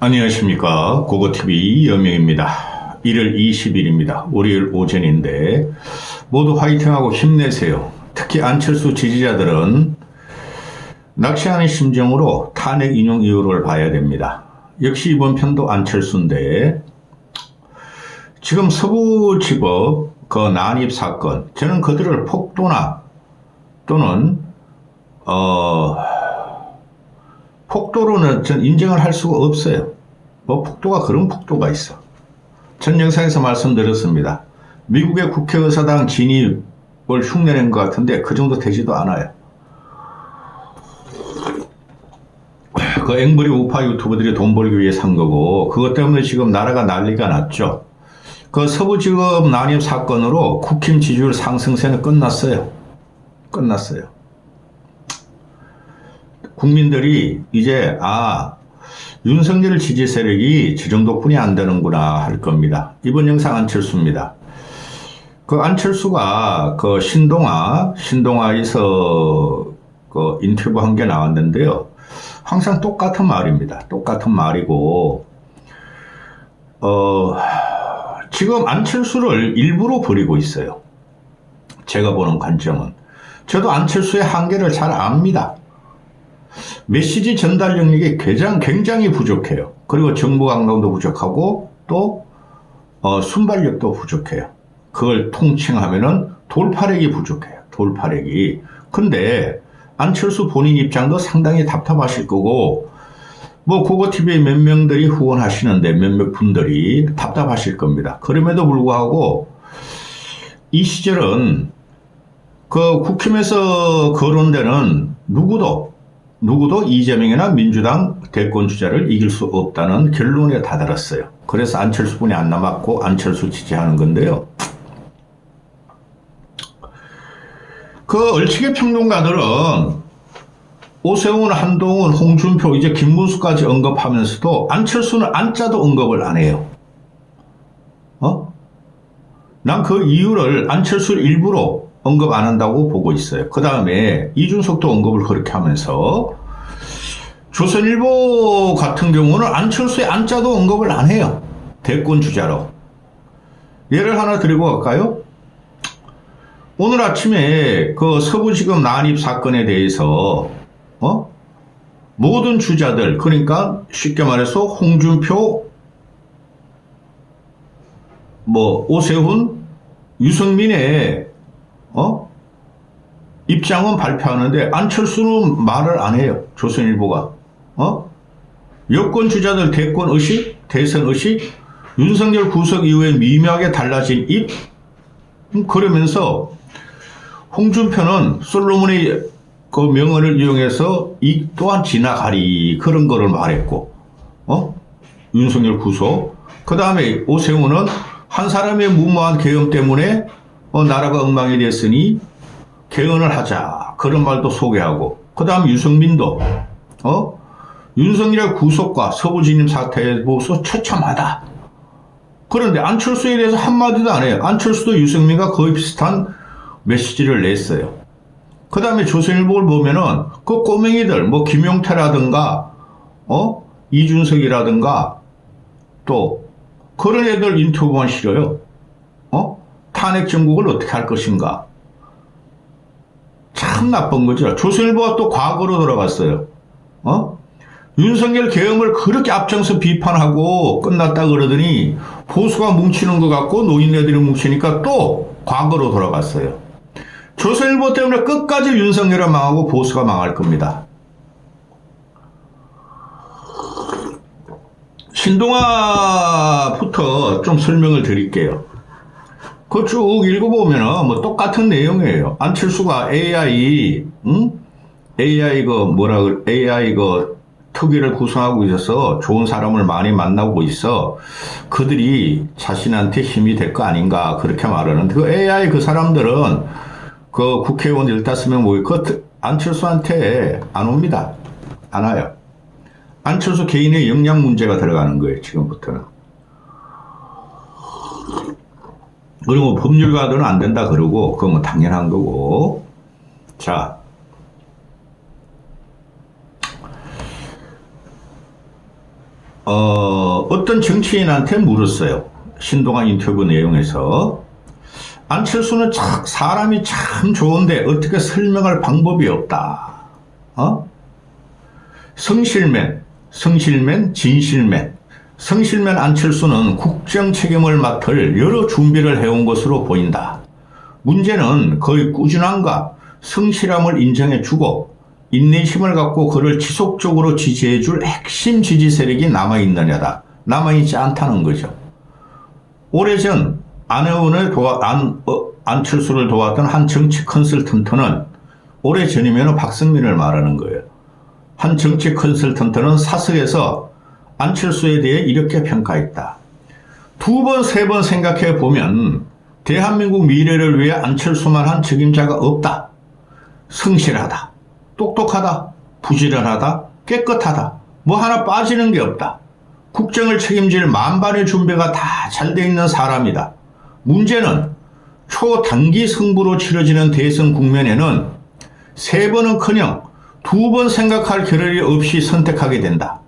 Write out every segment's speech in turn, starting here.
안녕하십니까. 고고TV 여명입니다. 1월 20일입니다. 월요일 오전인데 모두 화이팅하고 힘내세요. 특히 안철수 지지자들은 낚시하는 심정으로 탄핵 인용 이유를 봐야 됩니다. 역시 이번 편도 안철수인데 지금 서부지법 그 난입 사건, 저는 그들을 폭도나 또는 폭도로는 전 인정을 할 수가 없어요. 뭐 폭도가 그런 폭도가 있어. 전 영상에서 말씀드렸습니다. 미국의 국회의사당 진입을 흉내낸 것 같은데 그 정도 되지도 않아요. 그 앵벌이 우파 유튜버들이 돈 벌기 위해 산 거고 그것 때문에 지금 나라가 난리가 났죠. 그 서부지법 난입 사건으로 국힘 지지율 상승세는 끝났어요. 끝났어요. 국민들이 이제 윤석열 지지 세력이 저 정도뿐이 안 되는구나 할 겁니다. 이번 영상 안철수입니다. 그 안철수가 그 신동아에서 그 인터뷰 한 게 나왔는데요. 항상 똑같은 말입니다. 똑같은 말이고 지금 안철수를 일부러 버리고 있어요. 제가 보는 관점은. 저도 안철수의 한계를 잘 압니다. 메시지 전달 능력이 굉장히 부족해요. 그리고 정보 감각도 부족하고 또 순발력도 부족해요. 그걸 통칭하면은 돌파력이 부족해요. 돌파력이. 근데 안철수 본인 입장도 상당히 답답하실 거고 뭐 고고TV에 몇 명들이 후원하시는데 몇몇 분들이 답답하실 겁니다. 그럼에도 불구하고 이 시절은 그 국힘에서 거론되는 누구도 이재명이나 민주당 대권 주자를 이길 수 없다는 결론에 다다랐어요. 그래서 안철수분이 안 남았고 안철수 지지하는 건데요. 그 얼치개 평론가들은 오세훈, 한동훈, 홍준표, 이제 김문수까지 언급하면서도 안철수는 안자도 언급을 안 해요. 난 그 이유를 안철수를 일부러 언급 안 한다고 보고 있어요. 그 다음에 이준석도 언급을 그렇게 하면서 조선일보 같은 경우는 안철수의 안자도 언급을 안 해요. 대권 주자로. 예를 하나 드리고 갈까요? 오늘 아침에 그 서부지검 난입 사건에 대해서 모든 주자들, 그러니까 쉽게 말해서 홍준표, 오세훈, 유승민의 입장은 발표하는데 안철수는 말을 안 해요. 조선일보가. 여권 주자들 대권 의식, 대선 의식, 윤석열 구속 이후에 미묘하게 달라진 입, 그러면서 홍준표는 솔로몬의 그 명언을 이용해서 이 또한 지나가리 그런 거를 말했고, 윤석열 구속. 그 다음에 오세훈은 한 사람의 무모한 계엄 때문에 나라가 엉망이 됐으니 개헌을 하자 그런 말도 소개하고, 그 다음 유승민도 윤석열 구속과 서부진입 사태에 보고서 처참하다. 그런데 안철수에 대해서 한마디도 안 해요. 안철수도 유승민과 거의 비슷한 메시지를 냈어요. 그 다음에 조선일보를 보면은 그 꼬맹이들 김용태라든가 이준석이라든가 또 그런 애들 인터뷰만 실어요. 탄핵 정국을 어떻게 할 것인가. 참 나쁜 거죠. 조선일보가 또 과거로 돌아갔어요. 윤석열 계엄을 그렇게 앞장서 비판하고 끝났다 그러더니 보수가 뭉치는 것 같고 노인네들이 뭉치니까 또 과거로 돌아갔어요. 조선일보 때문에 끝까지 윤석열이 망하고 보수가 망할 겁니다. 신동아부터 좀 설명을 드릴게요. 그 쭉 읽어보면은 똑같은 내용이에요. 안철수가 AI 특위를 구성하고 있어서 좋은 사람을 많이 만나고 있어. 그들이 자신한테 힘이 될 거 아닌가 그렇게 말하는데 그 AI 그 사람들은 그 국회의원 15명 모이고 안철수한테 안 옵니다. 안 와요. 안철수 개인의 역량 문제가 들어가는 거예요. 지금부터는. 그리고 법률가들은 안 된다 그러고 그건 당연한 거고. 자, 어떤 정치인한테 물었어요. 신동아 인터뷰 내용에서. 안철수는 사람이 참 좋은데 어떻게 설명할 방법이 없다. 성실맨, 진실맨. 성실맨 안철수는 국정 책임을 맡을 여러 준비를 해온 것으로 보인다. 문제는 그의 꾸준함과 성실함을 인정해주고 인내심을 갖고 그를 지속적으로 지지해줄 핵심 지지 세력이 남아있느냐다. 남아있지 않다는 거죠. 오래전 안철수를 도왔던 한 정치 컨설턴트는 오래전이면 박성민을 말하는 거예요. 한 정치 컨설턴트는 사석에서 안철수에 대해 이렇게 평가했다. 2번, 3번 생각해 보면 대한민국 미래를 위해 안철수만한 적임자가 없다. 성실하다, 똑똑하다, 부지런하다, 깨끗하다, 뭐 하나 빠지는 게 없다. 국정을 책임질 만반의 준비가 다 잘 돼 있는 사람이다. 문제는 초단기 승부로 치러지는 대선 국면에는 3번은커녕 2번 생각할 겨를이 없이 선택하게 된다.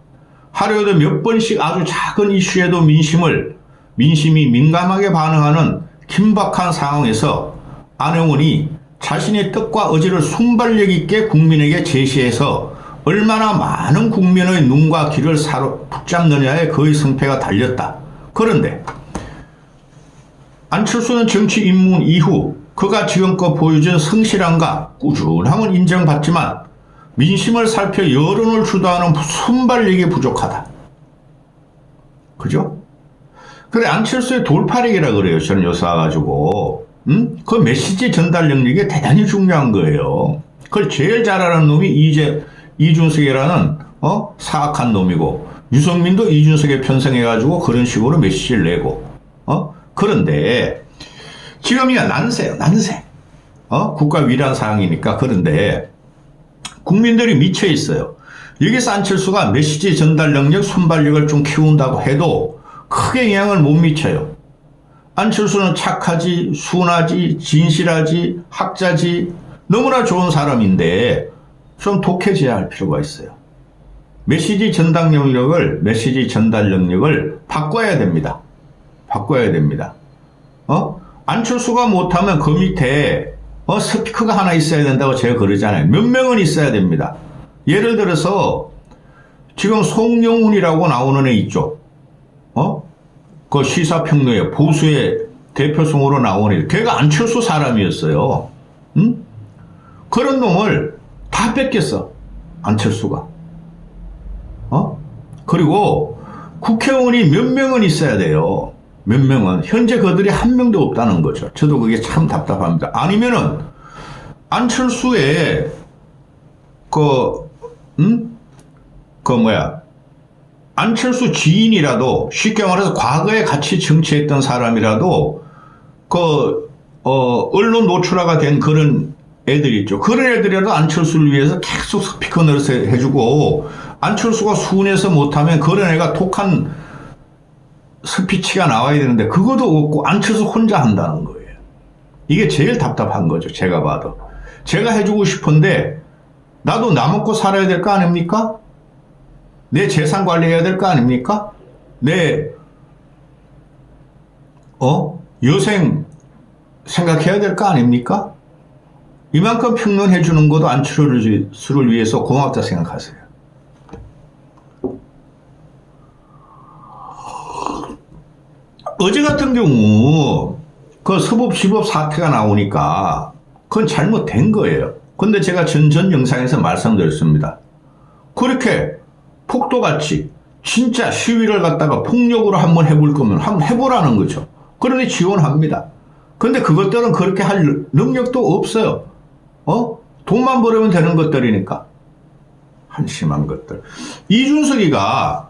하루에도 몇 번씩 아주 작은 이슈에도 민심이 민감하게 반응하는 긴박한 상황에서 안영훈이 자신의 뜻과 의지를 순발력 있게 국민에게 제시해서 얼마나 많은 국민의 눈과 귀를 붙잡느냐에 그의 성패가 달렸다. 그런데 안철수는 정치 입문 이후 그가 지금껏 보여준 성실함과 꾸준함은 인정받지만 민심을 살펴 여론을 주도하는 순발력이 부족하다. 그죠? 그래, 안철수의 돌파력이라 그래요. 저는 요새 와가지고. 그 메시지 전달 능력이 대단히 중요한 거예요. 그걸 제일 잘하는 놈이 이준석이라는, 사악한 놈이고, 유승민도 이준석에 편성해가지고 그런 식으로 메시지를 내고, 그런데, 지금이야 난세요, 난세. 국가 위란 사항이니까. 그런데, 국민들이 미쳐 있어요. 여기서 안철수가 메시지 전달 능력, 순발력을 좀 키운다고 해도 크게 영향을 못 미쳐요. 안철수는 착하지, 순하지, 진실하지, 학자지, 너무나 좋은 사람인데 좀 독해져야 할 필요가 있어요. 메시지 전달 능력을 바꿔야 됩니다. 바꿔야 됩니다. 안철수가 못하면 그 밑에 스피커가 하나 있어야 된다고 제가 그러잖아요. 몇 명은 있어야 됩니다. 예를 들어서 지금 송영훈이라고 나오는 애 있죠. 그 시사평론에 보수의 대표성으로 나오는 애. 걔가 안철수 사람이었어요. 그런 놈을 다 뺏겼어. 안철수가. 그리고 국회의원이 몇 명은 있어야 돼요. 몇 명은. 현재 그들이 한 명도 없다는 거죠. 저도 그게 참 답답합니다. 아니면은 안철수의 안철수 지인이라도, 쉽게 말해서 과거에 같이 정치했던 사람이라도 언론 노출화가 된 그런 애들 있죠. 그런 애들이라도 안철수를 위해서 계속 스피커 노릇 해주고, 안철수가 순해서 못하면 그런 애가 독한 스피치가 나와야 되는데 그것도 없고 안철수 혼자 한다는 거예요. 이게 제일 답답한 거죠. 제가 봐도. 제가 해주고 싶은데 나도 나 먹고 살아야 될 거 아닙니까? 내 재산 관리해야 될 거 아닙니까? 내 여생 생각해야 될 거 아닙니까? 이만큼 평론해 주는 것도 안철수를 위해서 고맙다 생각하세요. 어제 같은 경우 그 서법지법 사태가 나오니까 그건 잘못된 거예요. 근데 제가 전 영상에서 말씀드렸습니다. 그렇게 폭도같이 진짜 시위를 갖다가 폭력으로 한번 해볼 거면 한번 해보라는 거죠. 그러니 지원합니다. 근데 그것들은 그렇게 할 능력도 없어요. 돈만 벌으면 되는 것들이니까. 한심한 것들. 이준석이가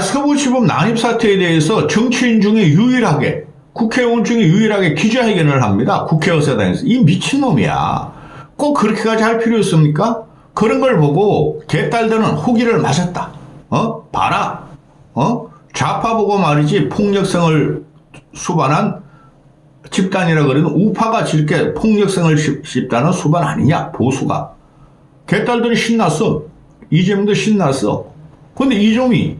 서울시법 난입사태에 대해서 정치인 중에 유일하게, 국회의원 중에 유일하게 기자회견을 합니다. 국회의사당에서. 이 미친놈이야. 꼭 그렇게까지 할 필요 있습니까? 그런 걸 보고 개딸들은 호기를 맞았다. 봐라. 좌파 보고 말이지 폭력성을 수반한 집단이라 그러는 우파가 저렇게 폭력성을 씹다는 수반 아니냐, 보수가. 개딸들이 신났어. 이재명도 신났어. 근데 이종이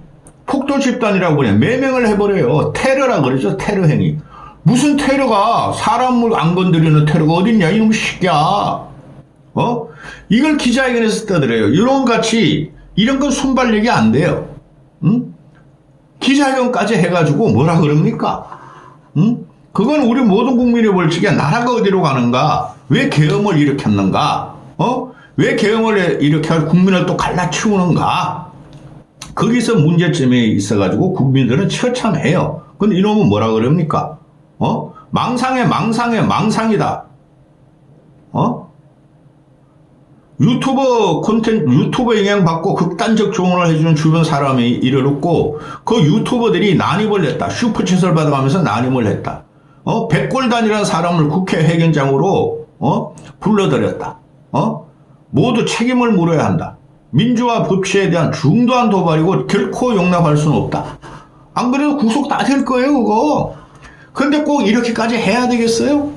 폭도 집단이라고 그냥 매명을 해버려요. 테러라 그러죠. 테러 행위. 무슨 테러가 사람을 안 건드리는 테러가 어딨냐 이놈 새끼야. 이걸 기자회견에서 떠들어요. 이런 같이 이런 건 순발력이 안 돼요. 응? 기자회견까지 해가지고 뭐라 그럽니까? 응? 그건 우리 모든 국민의 벌칙에 나라가 어디로 가는가? 왜 계엄을 일으켰는가? 왜 계엄을 일으켜 국민을 또 갈라치우는가? 거기서 문제점이 있어가지고 국민들은 처참해요. 근데 이놈은 뭐라 그럽니까? 망상에 망상이다. 유튜버 영향받고 극단적 조언을 해주는 주변 사람이 이르렀고, 그 유튜버들이 난입을 했다. 슈퍼챗을 받아가면서 난입을 했다. 백골단이라는 사람을 국회 회견장으로, 불러들였다. 모두 책임을 물어야 한다. 민주화 법치에 대한 중도한 도발이고 결코 용납할 수는 없다. 안 그래도 구속 다 될 거예요, 그거. 근데 꼭 이렇게까지 해야 되겠어요?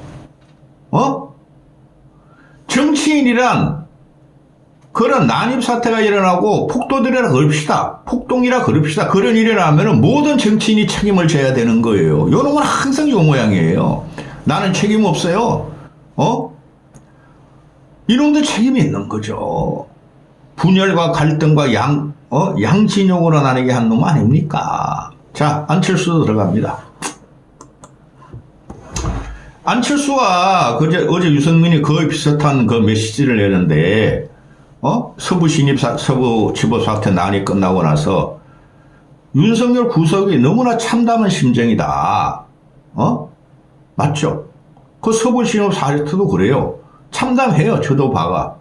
정치인이란 그런 난입 사태가 일어나고 폭도들이라 그럽시다. 폭동이라 그럽시다. 그런 일이 일어나면 모든 정치인이 책임을 져야 되는 거예요. 요놈은 항상 요 모양이에요. 나는 책임 없어요. 이놈들 책임이 있는 거죠. 분열과 갈등과 양진영으로 나뉘게 한 놈 아닙니까? 자, 안철수 들어갑니다. 안철수가 어제 유승민이 거의 비슷한 그 메시지를 내는데, 서부 지법 사태 난이 끝나고 나서 윤석열 구속이 너무나 참담한 심정이다. 맞죠? 그 서부 진입 사태도 그래요. 참담해요. 저도 봐가.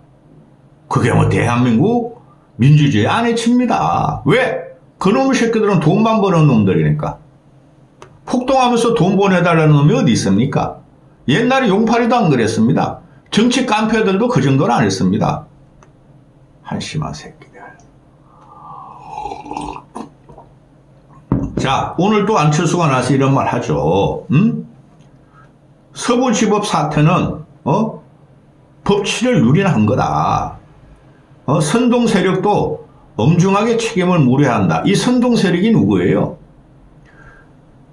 그게 뭐 대한민국 민주주의 안에 칩니다. 왜? 그놈의 새끼들은 돈만 버는 놈들이니까. 폭동하면서 돈 보내달라는 놈이 어디 있습니까? 옛날에 용팔이도 안 그랬습니다. 정치 깡패들도 그 정도는 안 했습니다. 한심한 새끼들. 자, 오늘 또 안철수가 나서 이런 말 하죠. 서부지법 사태는 법치를 유린한 거다. 선동 세력도 엄중하게 책임을 물어야 한다. 이 선동 세력이 누구예요?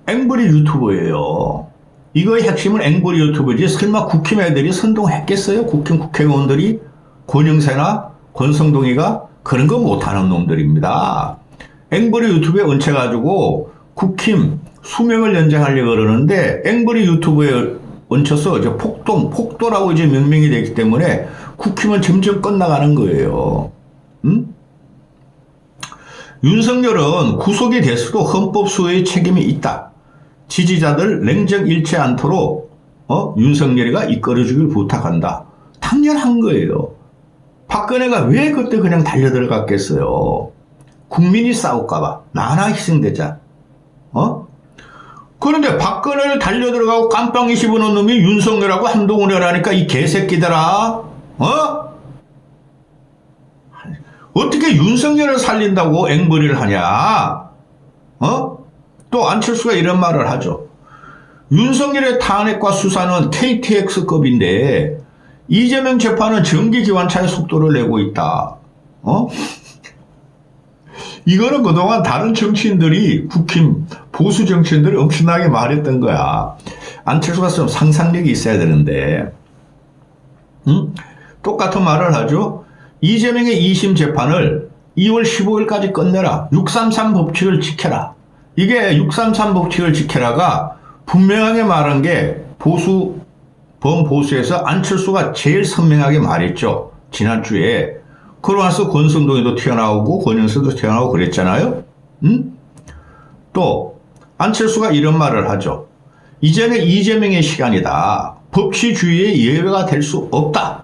앵벌이 유튜버예요. 이거의 핵심은 앵벌이 유튜버지. 설마 국힘 애들이 선동했겠어요? 국힘 국회의원들이? 권영세나 권성동이가? 그런 거 못하는 놈들입니다. 앵벌이 유튜브에 얹혀가지고 국힘 수명을 연장하려고 그러는데 앵벌이 유튜브에 얹혀서 이제 폭도라고 이제 명명이 되기 때문에 국힘은 점점 끝나가는 거예요. 윤석열은 구속이 됐어도 헌법 수호의 책임이 있다. 지지자들 냉정 잃지 않도록 윤석열이가 이끌어주길 부탁한다. 당연한 거예요. 박근혜가 왜 그때 그냥 달려들어갔겠어요. 국민이 싸울까봐. 나나 희생되자. 그런데 박근혜를 달려들어가고 깜빵이 씹어놓은 놈이 윤석열하고 한동훈이라니까 이 개새끼들아. 어떻게 윤석열을 살린다고 앵벌이를 하냐? 또 안철수가 이런 말을 하죠. 윤석열의 탄핵과 수사는 KTX급인데 이재명 재판은 정기기관차의 속도를 내고 있다. 이거는 그동안 다른 정치인들이 국힘 보수 정치인들이 엄청나게 말했던 거야. 안철수가 좀 상상력이 있어야 되는데 똑같은 말을 하죠. 이재명의 2심 재판을 2월 15일까지 끝내라. 633 법칙을 지켜라. 이게 633 법칙을 지켜라가 분명하게 말한 게 범보수에서 안철수가 제일 선명하게 말했죠. 지난주에. 그러고 나서 권성동이도 튀어나오고 권영수도 튀어나오고 그랬잖아요. 또 안철수가 이런 말을 하죠. 이제는 이재명의 시간이다. 법치주의의 예외가 될 수 없다.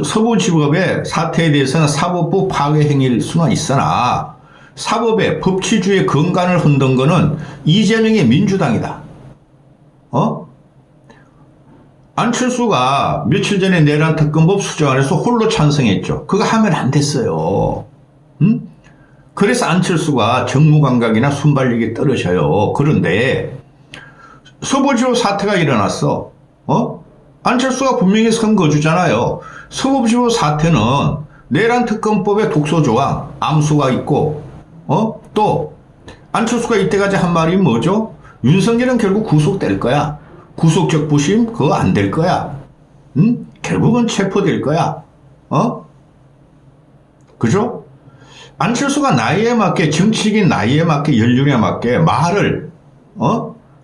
서부지법의 사태에 대해서는 사법부 파괴 행위일 수는 있으나 사법의 법치주의 근간을 흔든 거는 이재명의 민주당이다. 안철수가 며칠 전에 내란 특검법 수정안에서 홀로 찬성했죠. 그거 하면 안 됐어요. 그래서 안철수가 정무감각이나 순발력이 떨어져요. 그런데 서부지법 사태가 일어났어. 안철수가 분명히 선거주잖아요. 서부지법 사태는 내란 특검법에 독소 조항, 암수가 있고, 또 안철수가 이때까지 한 말이 뭐죠? 윤석열은 결국 구속될 거야. 구속적 부심 그거 안 될 거야. 결국은 체포될 거야. 그죠? 안철수가 나이에 맞게, 정치인 나이에 맞게, 연륜에 맞게 말을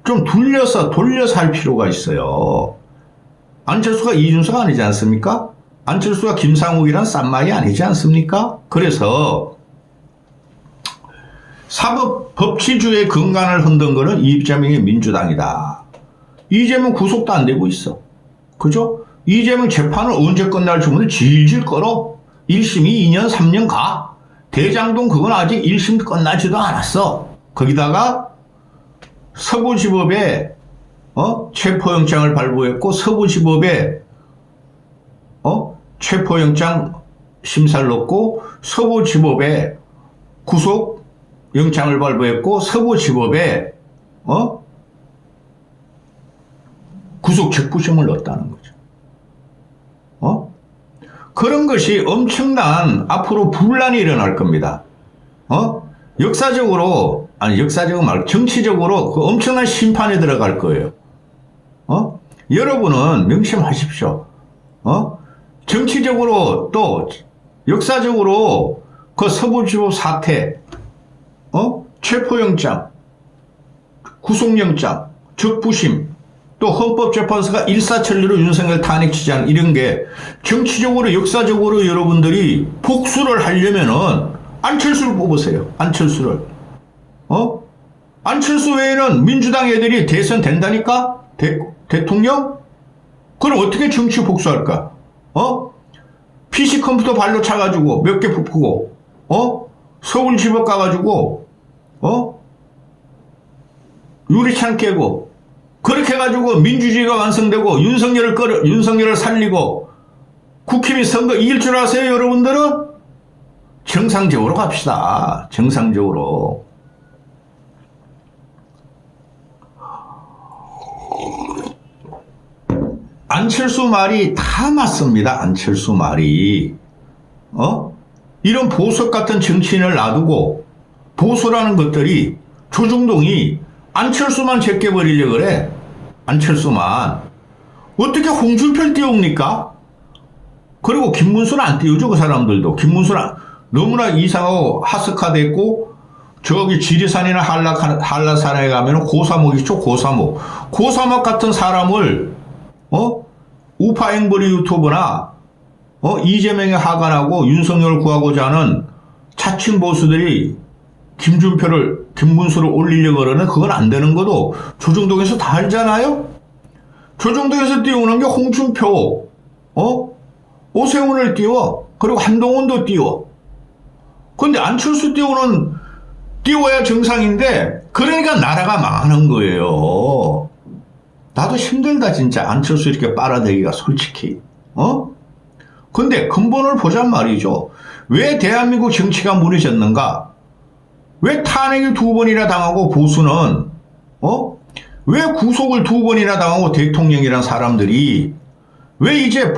좀 돌려서 할 필요가 있어요. 안철수가 이준석 아니지 않습니까? 안철수가 김상욱이란 쌈마이 아니지 않습니까? 그래서 사법 법치주의 근간을 흔든 거는 이재명의 민주당이다. 이재명 구속도 안 되고 있어. 그죠? 이재명 재판은 언제 끝날 주문을 질질 끌어. 1심이 2년 3년 가. 대장동 그건 아직 1심 끝나지도 않았어. 거기다가 서부지법에 체포영장을 발부했고, 서부지법에 체포영장 심사를 넣고, 서부지법에 구속영장을 발부했고, 서부지법에 구속적부심을 넣었다는 거죠. 그런 것이 엄청난 앞으로 분란이 일어날 겁니다. 역사적으로, 아니 역사적으로 말고 정치적으로 그 엄청난 심판에 들어갈 거예요. 여러분은 명심하십시오. 정치적으로 또 역사적으로 그 서부지법 사태, 체포영장, 구속영장, 적부심, 또 헌법재판소가 일사천리로 윤석열 탄핵 취지하는 이런 게 정치적으로 역사적으로 여러분들이 복수를 하려면은 안철수를 뽑으세요. 안철수를. 안철수 외에는 민주당 애들이 대선 된다니까? 대통령? 그럼 어떻게 정치 복수할까? PC 컴퓨터 발로 차가지고 몇 개 부푸고, 서울지법 가가지고, 유리창 깨고, 그렇게 해가지고 민주주의가 완성되고 윤석열을 살리고 국힘이 선거 이길 줄 아세요, 여러분들은? 정상적으로 갑시다. 정상적으로. 안철수 말이 다 맞습니다. 안철수 말이. 이런 보석 같은 정치인을 놔두고 보수라는 것들이 조중동이 안철수만 제껴버리려고 그래. 안철수만. 어떻게 홍준표를 띄웁니까? 그리고 김문수는 안 띄우죠, 그 사람들도. 김문수는 너무나 이상하고 하스카됐고, 저기 지리산이나 한라산에 가면 고사목 있죠, 고사목. 고사목 같은 사람을, 우파 앵벌이 유튜브나, 이재명에 하관하고 윤석열을 구하고자 하는 차친 보수들이 김문수를 올리려고 그러는 그건 안 되는 것도 조정동에서 다 알잖아요? 조정동에서 띄우는 게 홍준표, 오세훈을 띄워. 그리고 한동훈도 띄워. 근데 안철수 띄워야 정상인데, 그러니까 나라가 망하는 거예요. 나도 힘들다, 진짜. 안철수 이렇게 빨아들이기가 솔직히. 근데 근본을 보잔 말이죠. 왜 대한민국 정치가 무너졌는가? 왜 탄핵을 2번이나 당하고 보수는, 왜 구속을 2번이나 당하고 대통령이란 사람들이, 왜 이제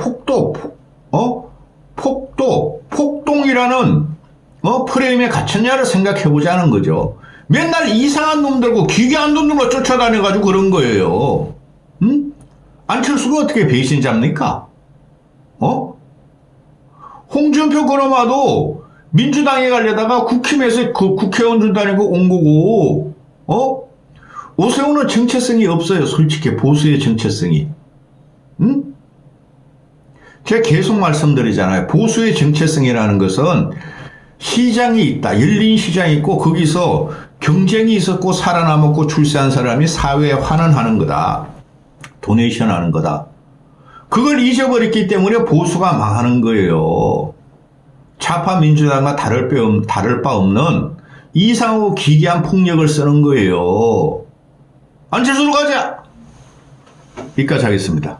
폭동이라는, 프레임에 갇혔냐를 생각해 보자는 거죠. 맨날 이상한 놈들고 기괴한 놈들로 쫓아다녀가지고 그런 거예요. 안철수가 어떻게 배신자입니까? 홍준표 그놈아도 민주당에 가려다가 국힘에서 국회의원들 다니고 온 거고, 오세훈은 정체성이 없어요. 솔직히 보수의 정체성이. 제가 계속 말씀드리잖아요. 보수의 정체성이라는 것은 시장이 있다. 열린 시장이 있고 거기서 경쟁이 있었고 살아남았고 출세한 사람이 사회에 환원하는 거다. 도네이션 하는 거다. 그걸 잊어버렸기 때문에 보수가 망하는 거예요. 좌파 민주당과 다를 바 없는 이상하고 기괴한 폭력을 쓰는 거예요. 안철수로 가자! 여기까지 하겠습니다.